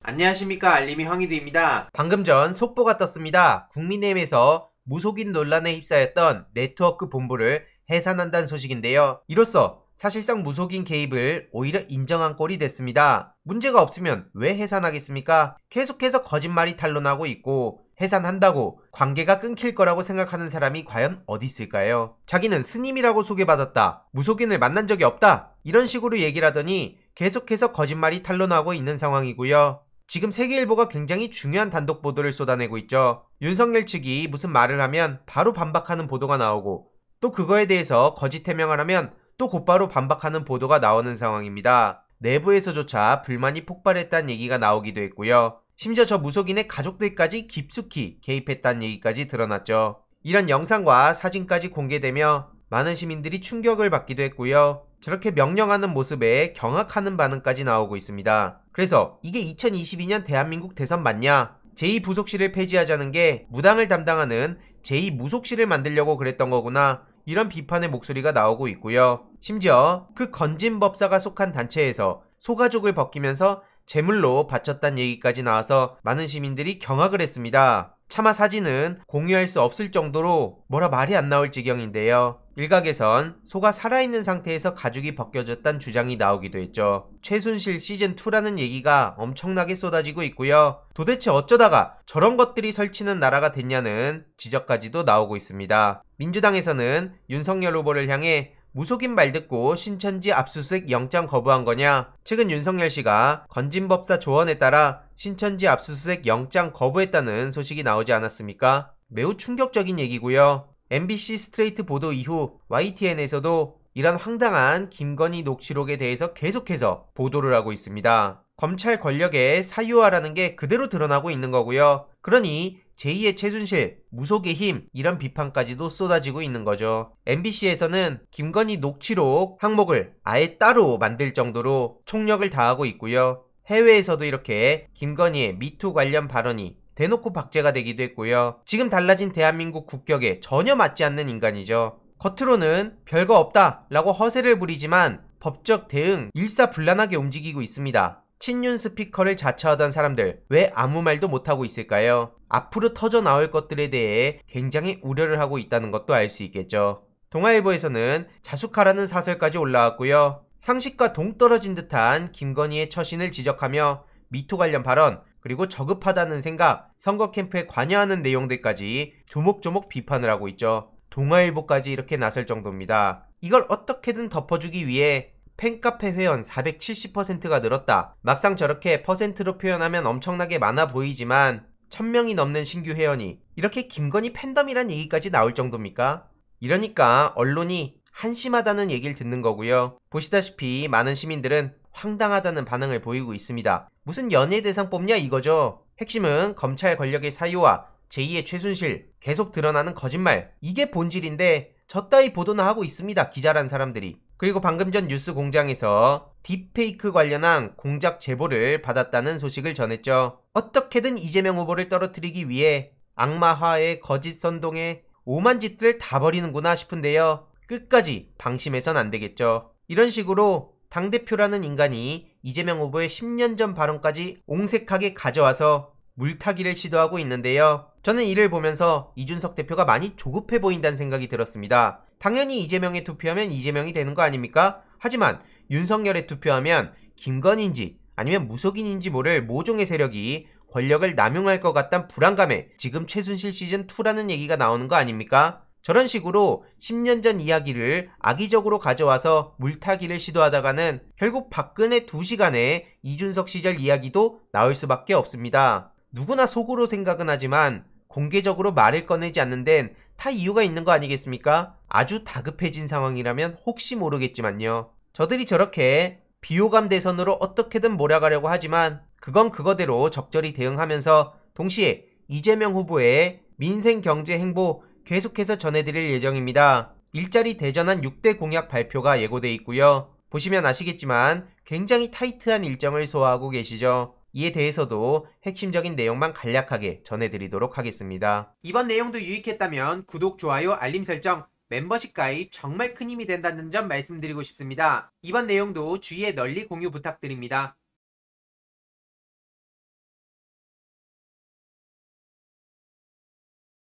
안녕하십니까, 알림이 황희두입니다. 방금 전 속보가 떴습니다. 국민의힘에서 무속인 논란에 휩싸였던 네트워크 본부를 해산한다는 소식인데요. 이로써 사실상 무속인 개입을 오히려 인정한 꼴이 됐습니다. 문제가 없으면 왜 해산하겠습니까? 계속해서 거짓말이 탄로나고 있고 해산한다고 관계가 끊길 거라고 생각하는 사람이 과연 어디 있을까요? 자기는 스님이라고 소개받았다, 무속인을 만난 적이 없다, 이런 식으로 얘기를 하더니 계속해서 거짓말이 탄로나고 있는 상황이고요. 지금 세계일보가 굉장히 중요한 단독 보도를 쏟아내고 있죠. 윤석열 측이 무슨 말을 하면 바로 반박하는 보도가 나오고, 또 그거에 대해서 거짓 해명을 하면 또 곧바로 반박하는 보도가 나오는 상황입니다. 내부에서조차 불만이 폭발했다는 얘기가 나오기도 했고요. 심지어 저 무속인의 가족들까지 깊숙이 개입했다는 얘기까지 드러났죠. 이런 영상과 사진까지 공개되며 많은 시민들이 충격을 받기도 했고요. 저렇게 명령하는 모습에 경악하는 반응까지 나오고 있습니다. 그래서 이게 2022년 대한민국 대선 맞냐? 제2부속실을 폐지하자는 게 무당을 담당하는 제2무속실을 만들려고 그랬던 거구나, 이런 비판의 목소리가 나오고 있고요. 심지어 그 건진법사가 속한 단체에서 소가죽을 벗기면서 제물로 바쳤다는 얘기까지 나와서 많은 시민들이 경악을 했습니다. 차마 사진은 공유할 수 없을 정도로 뭐라 말이 안 나올 지경인데요. 일각에선 소가 살아있는 상태에서 가죽이 벗겨졌다는 주장이 나오기도 했죠. 최순실 시즌2라는 얘기가 엄청나게 쏟아지고 있고요. 도대체 어쩌다가 저런 것들이 설치는 나라가 됐냐는 지적까지도 나오고 있습니다. 민주당에서는 윤석열 후보를 향해 무속인 말 듣고 신천지 압수수색 영장 거부한 거냐? 최근 윤석열 씨가 건진법사 조언에 따라 신천지 압수수색 영장 거부했다는 소식이 나오지 않았습니까? 매우 충격적인 얘기고요. MBC 스트레이트 보도 이후 YTN에서도 이런 황당한 김건희 녹취록에 대해서 계속해서 보도를 하고 있습니다. 검찰 권력의 사유화라는 게 그대로 드러나고 있는 거고요. 그러니 제2의 최순실, 무속의 힘, 이런 비판까지도 쏟아지고 있는 거죠. MBC에서는 김건희 녹취록 항목을 아예 따로 만들 정도로 총력을 다하고 있고요. 해외에서도 이렇게 김건희의 미투 관련 발언이 대놓고 박제가 되기도 했고요. 지금 달라진 대한민국 국격에 전혀 맞지 않는 인간이죠. 겉으로는 별거 없다 라고 허세를 부리지만 법적 대응 일사불란하게 움직이고 있습니다. 친윤 스피커를 자처하던 사람들 왜 아무 말도 못하고 있을까요? 앞으로 터져 나올 것들에 대해 굉장히 우려를 하고 있다는 것도 알 수 있겠죠. 동아일보에서는 자숙하라는 사설까지 올라왔고요. 상식과 동떨어진 듯한 김건희의 처신을 지적하며 미투 관련 발언, 그리고 저급하다는 생각, 선거 캠프에 관여하는 내용들까지 조목조목 비판을 하고 있죠. 동아일보까지 이렇게 나설 정도입니다. 이걸 어떻게든 덮어주기 위해 팬카페 회원 470%가 늘었다. 막상 저렇게 퍼센트로 표현하면 엄청나게 많아 보이지만 1000명이 넘는 신규 회원이 이렇게 김건희 팬덤이란 얘기까지 나올 정도입니까? 이러니까 언론이 한심하다는 얘기를 듣는 거고요. 보시다시피 많은 시민들은 황당하다는 반응을 보이고 있습니다. 무슨 연예대상 뽑냐 이거죠. 핵심은 검찰 권력의 사유와 제2의 최순실, 계속 드러나는 거짓말, 이게 본질인데 저 따위 보도나 하고 있습니다, 기자란 사람들이. 그리고 방금 전 뉴스공장에서 딥페이크 관련한 공작 제보를 받았다는 소식을 전했죠. 어떻게든 이재명 후보를 떨어뜨리기 위해 악마화에 거짓 선동에 오만 짓들을 다 벌이는구나 싶은데요. 끝까지 방심해선 안 되겠죠. 이런 식으로 당대표라는 인간이 이재명 후보의 10년 전 발언까지 옹색하게 가져와서 물타기를 시도하고 있는데요. 저는 이를 보면서 이준석 대표가 많이 조급해 보인다는 생각이 들었습니다. 당연히 이재명에 투표하면 이재명이 되는 거 아닙니까? 하지만 윤석열에 투표하면 김건희인지 아니면 무속인인지 모를 모종의 세력이 권력을 남용할 것 같단 불안감에 지금 최순실 시즌2라는 얘기가 나오는 거 아닙니까? 저런 식으로 10년 전 이야기를 악의적으로 가져와서 물타기를 시도하다가는 결국 박근혜 2시간의 이준석 시절 이야기도 나올 수밖에 없습니다. 누구나 속으로 생각은 하지만 공개적으로 말을 꺼내지 않는 데는 다 이유가 있는 거 아니겠습니까? 아주 다급해진 상황이라면 혹시 모르겠지만요. 저들이 저렇게 비호감 대선으로 어떻게든 몰아가려고 하지만 그건 그거대로 적절히 대응하면서 동시에 이재명 후보의 민생 경제 행보 계속해서 전해드릴 예정입니다. 일자리 대전환 6대 공약 발표가 예고돼 있고요. 보시면 아시겠지만 굉장히 타이트한 일정을 소화하고 계시죠. 이에 대해서도 핵심적인 내용만 간략하게 전해드리도록 하겠습니다. 이번 내용도 유익했다면 구독, 좋아요, 알림 설정, 멤버십 가입 정말 큰 힘이 된다는 점 말씀드리고 싶습니다. 이번 내용도 주위에 널리 공유 부탁드립니다.